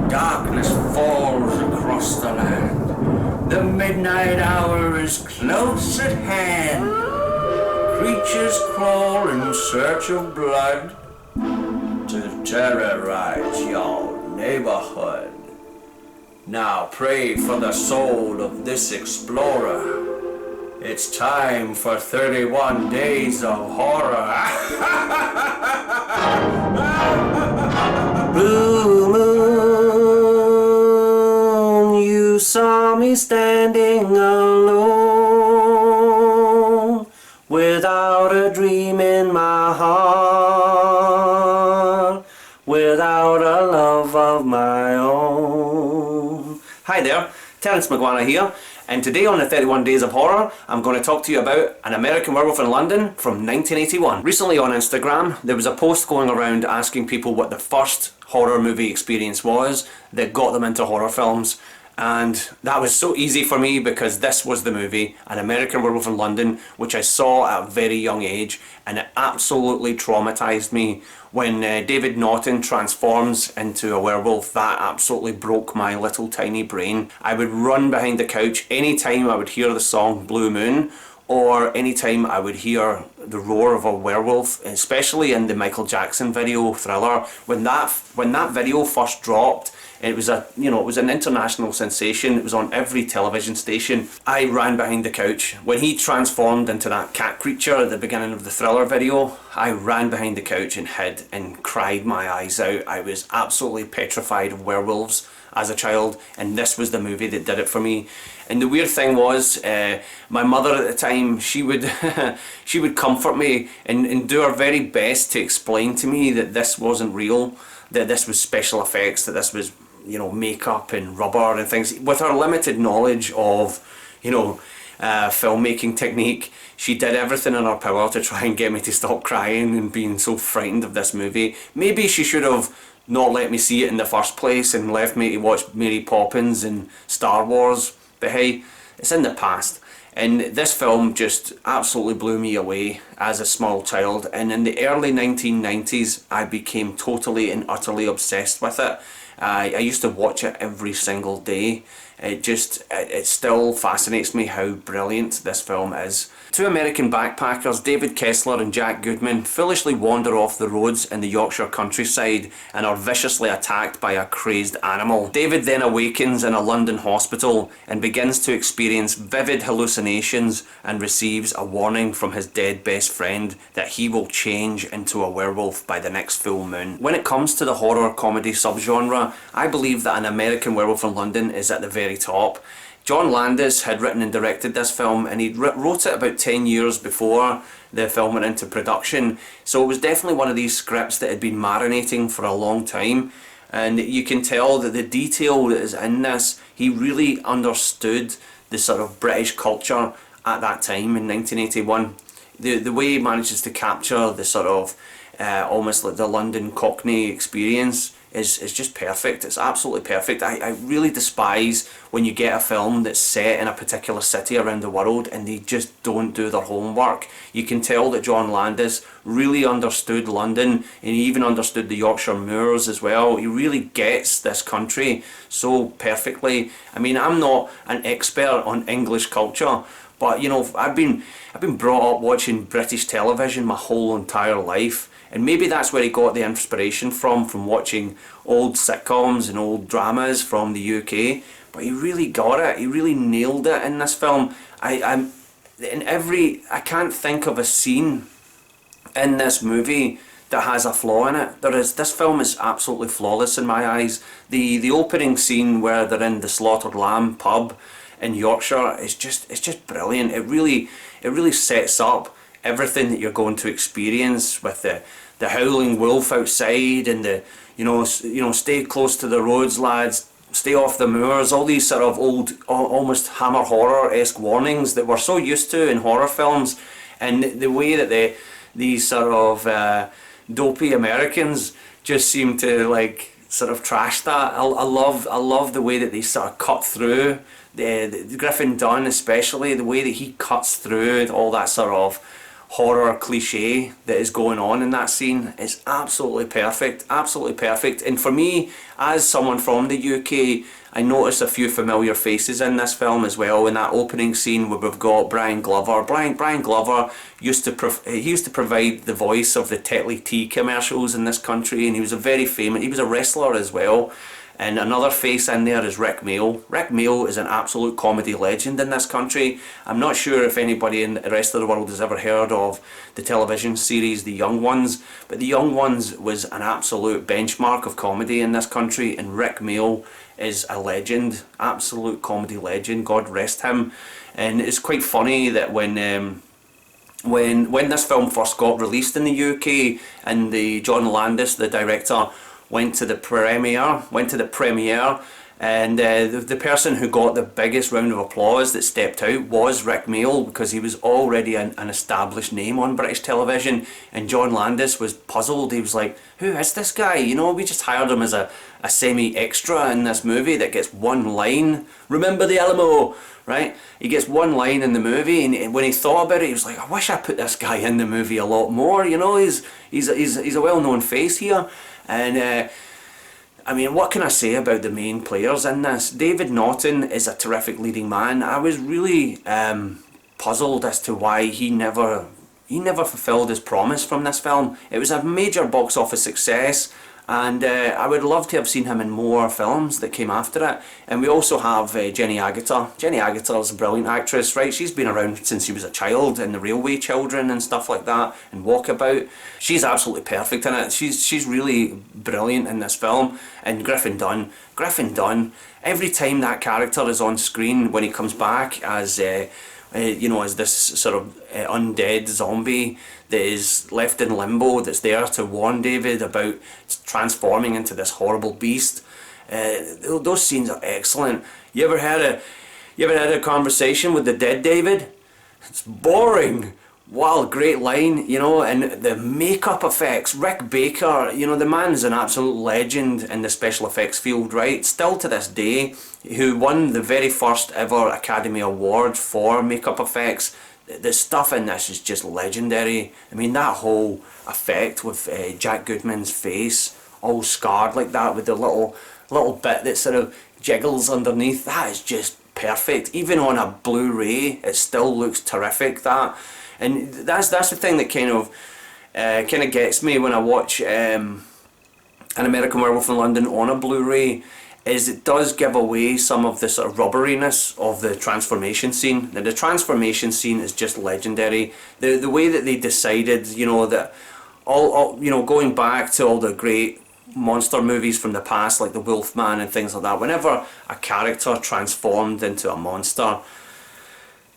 Darkness falls across the land. The midnight hour is close at hand. Creatures crawl in search of blood to terrorize your neighborhood. Now pray for the soul of this explorer. It's time for 31 days of horror. Blue moon, you saw me standing alone, without a dream in my heart, without a love of my own. Hi there, Terence McGuana here, and today on the 31 Days of Horror, I'm going to talk to you about An American Werewolf in London from 1981. Recently on Instagram, there was a post going around asking people what the first horror movie experience was that got them into horror films. And that was so easy for me because this was the movie, An American Werewolf in London, which I saw at a very young age, and it absolutely traumatised me. When David Naughton transforms into a werewolf, that absolutely broke my little tiny brain. I would run behind the couch anytime I would hear the song Blue Moon, or anytime I would hear the roar of a werewolf, especially in the Michael Jackson video Thriller. When that video first dropped, it was an international sensation. It was on every television station. I ran behind the couch. When he transformed into that cat creature at the beginning of the Thriller video, I ran behind the couch and hid and cried my eyes out. I was absolutely petrified of werewolves as a child, and this was the movie that did it for me. And the weird thing was, my mother at the time, she would she would comfort me and do her very best to explain to me that this wasn't real, that this was special effects, that this was, you know, makeup and rubber and things. With her limited knowledge of, you know, filmmaking technique, she did everything in her power to try and get me to stop crying and being so frightened of this movie. Maybe she should have not let me see it in the first place and left me to watch Mary Poppins and Star Wars, but hey, it's in the past. And this film just absolutely blew me away as a small child, and in the early 1990s I became totally and utterly obsessed with it. I used to watch it every single day. It still fascinates me how brilliant this film is. Two American backpackers, David Kessler and Jack Goodman, foolishly wander off the roads in the Yorkshire countryside and are viciously attacked by a crazed animal. David then awakens in a London hospital and begins to experience vivid hallucinations and receives a warning from his dead best friend that he will change into a werewolf by the next full moon. When it comes to the horror comedy subgenre, I believe that An American Werewolf in London is at the very top. John Landis had written and directed this film, and he wrote it about 10 years before the film went into production, so it was definitely one of these scripts that had been marinating for a long time, and you can tell that the detail that is in this, he really understood the sort of British culture at that time in 1981. The way he manages to capture the sort of almost like the London Cockney experience is just perfect. It's absolutely perfect. I really despise when you get a film that's set in a particular city around the world and they just don't do their homework. You can tell that John Landis really understood London, and he even understood the Yorkshire moors as well. He really gets this country so perfectly. I mean, I'm not an expert on English culture, but you know, I've been brought up watching British television my whole entire life. And maybe that's where he got the inspiration from watching old sitcoms and old dramas from the UK. But he really got it. He really nailed it in this film. I can't think of a scene in this movie that has a flaw in it. This film is absolutely flawless in my eyes. The opening scene where they're in the Slaughtered Lamb pub in Yorkshire is just brilliant. It really sets up everything that you're going to experience with the howling wolf outside and the you know stay close to the roads, lads, stay off the moors, all these sort of old almost Hammer horror-esque warnings that we're so used to in horror films, and the way that these sort of dopey Americans just seem to like sort of trash that. I love the way that they sort of cut through the Griffin Dunn, especially the way that he cuts through all that sort of horror cliche that is going on in that scene is absolutely perfect, absolutely perfect. And for me, as someone from the UK, I noticed a few familiar faces in this film as well. In that opening scene where we've got Brian Glover. Brian Glover used to provide the voice of the Tetley tea commercials in this country, and he was he was a wrestler as well. And another face in there is Rick Mayall. Rick Mayall is an absolute comedy legend in this country. I'm not sure if anybody in the rest of the world has ever heard of the television series The Young Ones, but The Young Ones was an absolute benchmark of comedy in this country, and Rick Mayall is a legend, absolute comedy legend, God rest him. And it's quite funny that when this film first got released in the UK, and John Landis, the director, went to the premiere, and the person who got the biggest round of applause that stepped out was Rick Mayall, because he was already an established name on British television, and John Landis was puzzled. He was like, who is this guy? You know, we just hired him as a semi-extra in this movie that gets one line. Remember the Alamo, right? He gets one line in the movie, and when he thought about it, he was like, I wish I put this guy in the movie a lot more. You know, he's a well-known face here. And I mean, what can I say about the main players in this? David Naughton is a terrific leading man. I was really puzzled as to why he never fulfilled his promise from this film. It was a major box office success, and I would love to have seen him in more films that came after it. And we also have Jenny Agutter. Jenny Agutter is a brilliant actress, right? She's been around since she was a child in The Railway Children and stuff like that, and Walkabout. She's absolutely perfect in it. She's really brilliant in this film. And Griffin Dunne, every time that character is on screen, when he comes back as as this sort of undead zombie that is left in limbo, that's there to warn David about transforming into this horrible beast. Those scenes are excellent. You ever had a conversation with the dead David? It's boring. Wow, great line, you know. And the makeup effects, Rick Baker, you know, the man is an absolute legend in the special effects field, right? Still to this day, who won the very first ever Academy Award for makeup effects. The stuff in this is just legendary. I mean, that whole effect with Jack Goodman's face all scarred like that, with the little bit that sort of jiggles underneath, that is just perfect. Even on a Blu-ray, it still looks terrific, that. And that's the thing that kind of gets me when I watch An American Werewolf in London on a Blu-ray, is it does give away some of the sort of rubberiness of the transformation scene. Now, the transformation scene is just legendary. The way that they decided, you know, that all you know, going back to all the great monster movies from the past, like the Wolfman and things like that, whenever a character transformed into a monster,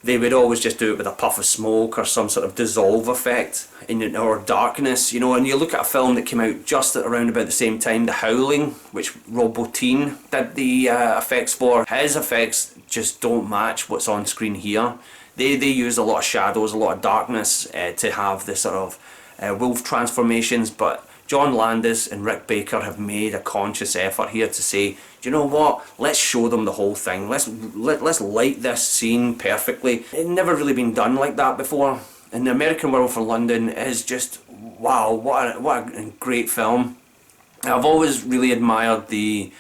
they would always just do it with a puff of smoke or some sort of dissolve effect or darkness, you know. And you look at a film that came out just at around about the same time, The Howling, which Rob Bottin did the effects for. His effects just don't match what's on screen here. They use a lot of shadows, a lot of darkness to have this sort of wolf transformations, but John Landis and Rick Baker have made a conscious effort here to say, do you know what, let's show them the whole thing, let's light this scene perfectly. It's never really been done like that before, and The American Werewolf in London is just, wow, what a great film. I've always really admired the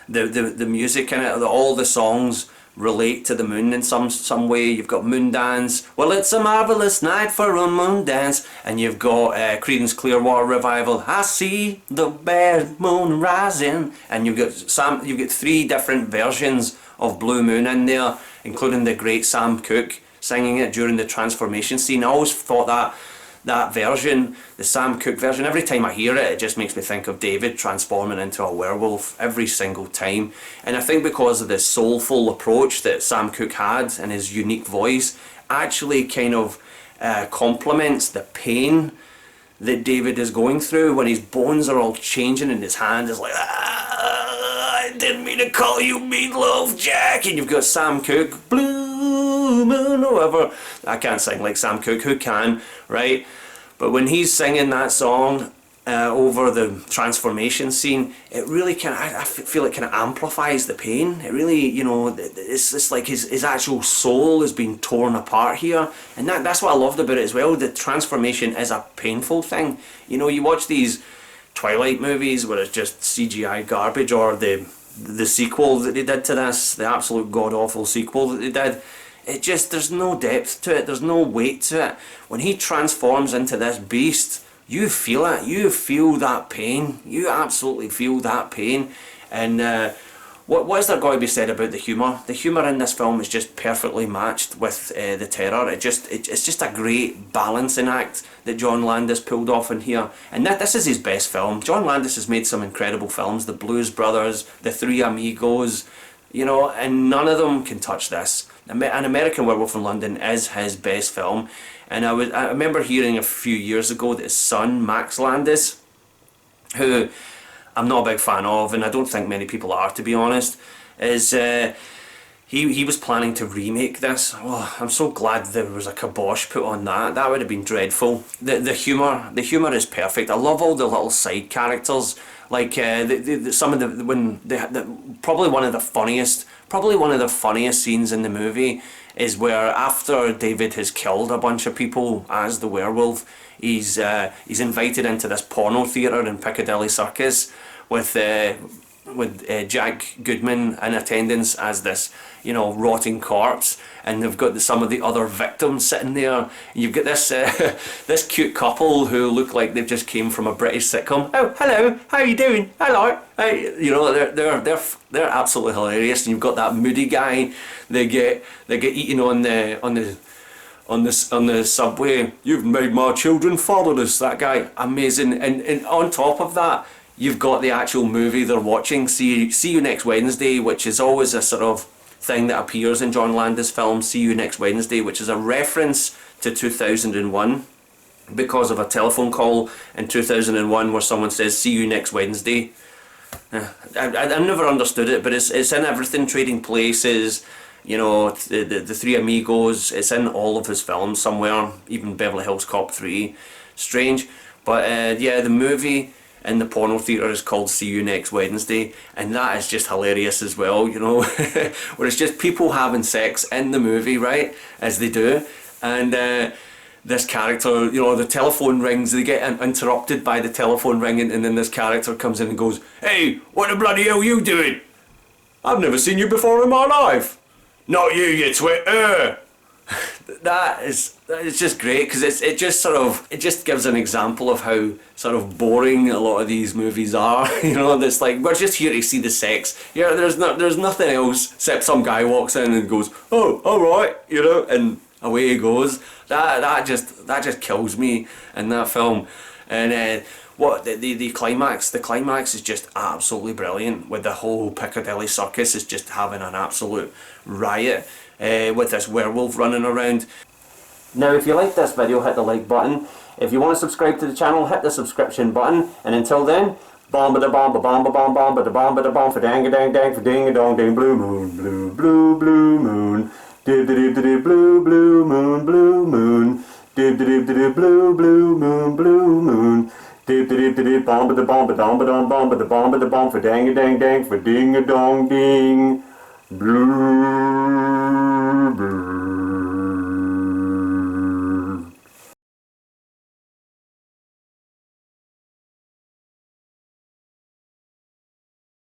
music in it. All the songs relate to the moon in some way. You've got Moondance, well, it's a marvelous night for a moon dance, and you've got Creedence Clearwater Revival, I see the bare moon rising, and you've got three different versions of Blue Moon in there, including the great Sam Cooke singing it during the transformation scene. I always thought that version, the Sam Cooke version, every time I hear it, it just makes me think of David transforming into a werewolf every single time. And I think because of the soulful approach that Sam Cooke had and his unique voice, actually kind of complements the pain that David is going through when his bones are all changing and his hand is like, I didn't mean to call you Meatloaf, Jack. And you've got Sam Cooke, Blue Moon, or whatever. I can't sing like Sam Cooke, who can, right? But when he's singing that song, over the transformation scene, it really kind of, I feel it kind of amplifies the pain. It really, you know, it's like his actual soul is being torn apart here, and that's what I loved about it as well. The transformation is a painful thing. You know, you watch these Twilight movies where it's just CGI garbage, or the sequel that they did to this, the absolute god-awful sequel that they did. It just, there's no depth to it, there's no weight to it. When he transforms into this beast, you feel it, you feel that pain, you absolutely feel that pain. And what is there got to be said about the humour? The humour in this film is just perfectly matched with the terror. It's just a great balancing act that John Landis pulled off in here. And this is his best film. John Landis has made some incredible films, The Blues Brothers, The Three Amigos, you know, and none of them can touch this. An American Werewolf in London is his best film. And I remember hearing a few years ago that his son, Max Landis, who I'm not a big fan of, and I don't think many people are, to be honest, is he was planning to remake this. Oh, I'm so glad there was a kibosh put on that. That would have been dreadful. The humour is perfect. I love all the little side characters, like some of probably one of the funniest scenes in the movie is where, after David has killed a bunch of people as the werewolf, he's invited into this porno theatre in Piccadilly Circus with Jack Goodman in attendance as this, you know, rotting corpse, and they've got some of the other victims sitting there. You've got this this cute couple who look like they've just came from a British sitcom. Oh, hello, how are you doing? Hello. Hey, you know, they're absolutely hilarious. And you've got that moody guy. They get eaten on the subway. You've made my children fatherless. That guy, amazing. And on top of that, you've got the actual movie they're watching, See You Next Wednesday, which is always a sort of thing that appears in John Landis films, See You Next Wednesday, which is a reference to 2001 because of a telephone call in 2001 where someone says, see you next Wednesday. I never understood it, but it's in everything, Trading Places, you know, the Three Amigos, it's in all of his films somewhere, even Beverly Hills Cop 3. Strange, but yeah, the movie in the porno theatre is called See You Next Wednesday, and that is just hilarious as well, you know, where it's just people having sex in the movie, right, as they do, and this character, you know, the telephone rings, they get interrupted by the telephone ringing, and then this character comes in and goes, hey, what the bloody hell are you doing? I've never seen you before in my life. Not you, you twit. It's just great, because it just gives an example of how sort of boring a lot of these movies are. You know, it's like, we're just here to see the sex. Yeah, there's nothing else except some guy walks in and goes, oh, all right, you know, and away he goes. That just kills me in that film. And what the climax is just absolutely brilliant, with the whole Piccadilly Circus is just having an absolute riot with this werewolf running around. Now, if you like this video, hit the like button. If you want to subscribe to the channel, hit the subscription button. And until then, bomb ba da bomb ba bomb ba bomb bomb ba da bomb ba da bomb for dang a dang dang for ding a dong ding, blue moon, blue blue blue moon, dib dib dib blue blue moon, blue moon, dib dib dib blue blue moon, blue moon, dib dib dib bomb ba da bomb ba dom ba dom bomb ba da bomb for dang a dang dang for ding a dong ding, blue.